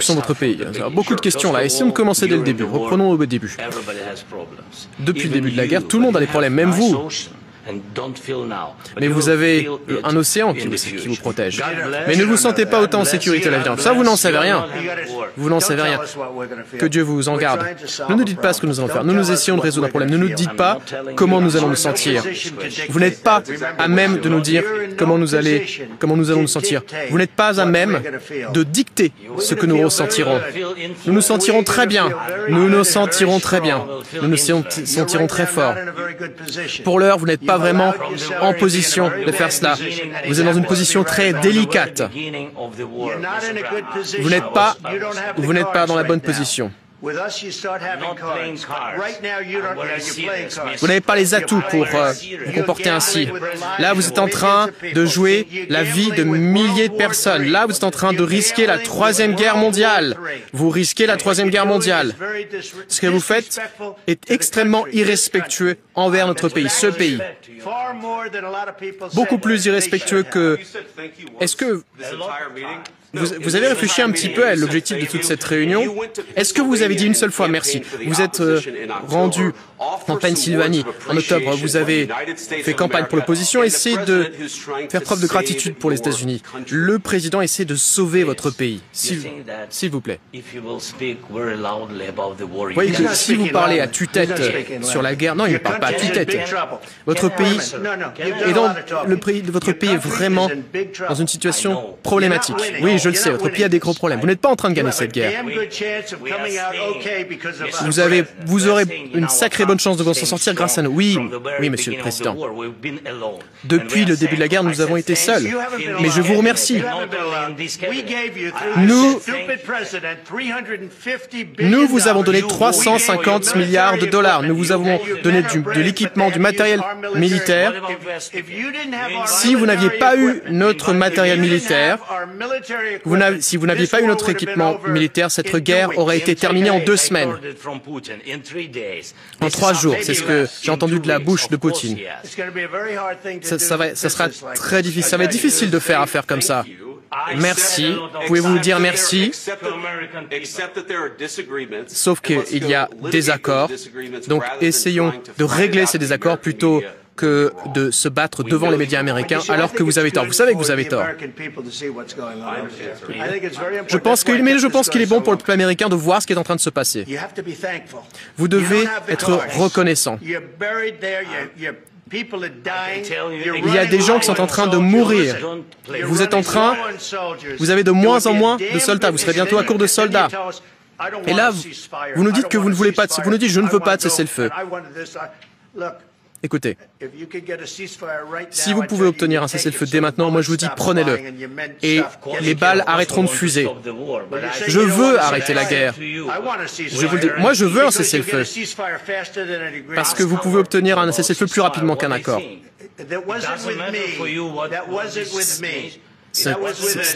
de votre pays. Il y a beaucoup de questions là. Essayons de commencer dès le début. Reprenons au début. Depuis le début de la guerre, tout le monde a des problèmes, même vous. Mais vous avez un océan qui vous protège. Mais ne vous sentez pas autant en sécurité à l'avenir. Ça, vous n'en savez rien. Vous n'en savez rien. Que Dieu vous en garde. Ne nous dites pas ce que nous allons faire. Nous essayons de résoudre un problème. Ne nous dites pas comment nous allons nous sentir. Vous n'êtes pas à même de nous dire comment nous allons nous sentir. Vous n'êtes pas à même de dicter ce que nous ressentirons. Nous nous sentirons très bien. Nous nous sentirons très bien. Nous nous sentirons très fort. Pour l'heure, vous n'êtes pas vraiment en position de faire cela. Vous êtes dans une position très délicate. Vous n'êtes pas dans la bonne position. Vous n'avez pas les atouts pour vous comporter ainsi. Là, vous êtes en train de jouer la vie de milliers de personnes. Là, vous êtes en train de risquer la Troisième Guerre mondiale. Vous risquez la Troisième Guerre mondiale. Ce que vous faites est extrêmement irrespectueux envers notre pays, ce pays. Beaucoup plus irrespectueux que... Est-ce que... Vous avez réfléchi un petit peu à l'objectif de toute cette réunion? Est-ce que vous avez dit une seule fois merci? Vous êtes rendu en Pennsylvanie en octobre, vous avez fait campagne pour l'opposition, essayez de faire preuve de gratitude pour les États-Unis. Le président essaie de sauver votre pays, s'il vous plaît. Vous voyez que si vous parlez à tue-tête sur la guerre, non, il ne parle pas à tue-tête. Votre pays est vraiment dans une situation problématique. Oui, je le sais, votre pays a des gros problèmes. Vous n'êtes pas en train de gagner cette guerre. Vous aurez une sacrée bonne chance de vous en sortir grâce à nous. Oui, Monsieur le Président. Depuis le début de la guerre, nous avons été seuls. Mais je vous remercie. Nous vous avons donné 350 milliards de dollars. Nous vous avons donné de l'équipement, du matériel militaire. Si vous n'aviez pas eu notre matériel militaire, si vous n'aviez pas eu notre équipement militaire, cette guerre aurait été terminée en 2 semaines. En 3 jours, c'est ce que j'ai entendu de la bouche de Poutine. Ça sera très difficile. Ça va être difficile de faire affaire comme ça. Merci. Pouvez-vous nous dire merci? Sauf qu'il y a des accords. Donc, essayons de régler ces désaccords plutôt que de se battre devant les médias américains alors que vous avez tort. Vous savez que vous avez tort. Je pense qu'il est bon pour le peuple américain de voir ce qui est en train de se passer. Vous devez être reconnaissant. Il y a des gens qui sont en train de mourir. Vous avez de moins en moins de soldats. Vous serez bientôt à court de soldats. Et là, vous nous dites que vous ne voulez pas de... Vous nous dites, je ne veux pas de cessez-le-feu. Écoutez, si vous pouvez obtenir un cessez-le-feu dès maintenant, moi je vous dis, prenez-le. Et les balles arrêteront de fuser. Je veux arrêter la guerre. Je vous le dis, moi je veux un cessez-le-feu. Parce que vous pouvez obtenir un cessez-le-feu plus rapidement qu'un accord. Ce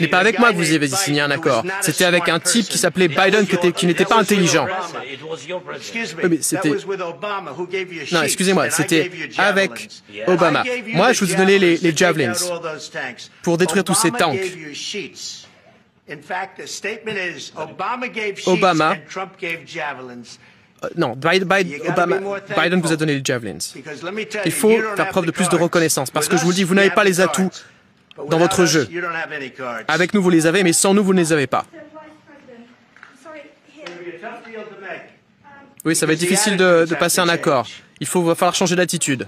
n'est pas avec moi que vous avez signé un accord. C'était avec un type qui s'appelait Biden qui n'était pas intelligent. Mais c'était... Non, excusez-moi, c'était avec Obama. Moi, je vous ai donné les Javelins pour détruire tous ces tanks. Obama... Non, Biden vous a donné les Javelins. Il faut faire preuve de plus de reconnaissance, parce que je vous le dis, vous n'avez pas les atouts dans votre jeu. Avec nous, vous les avez, mais sans nous, vous ne les avez pas. Oui, ça va être difficile de passer un accord. Va falloir changer d'attitude.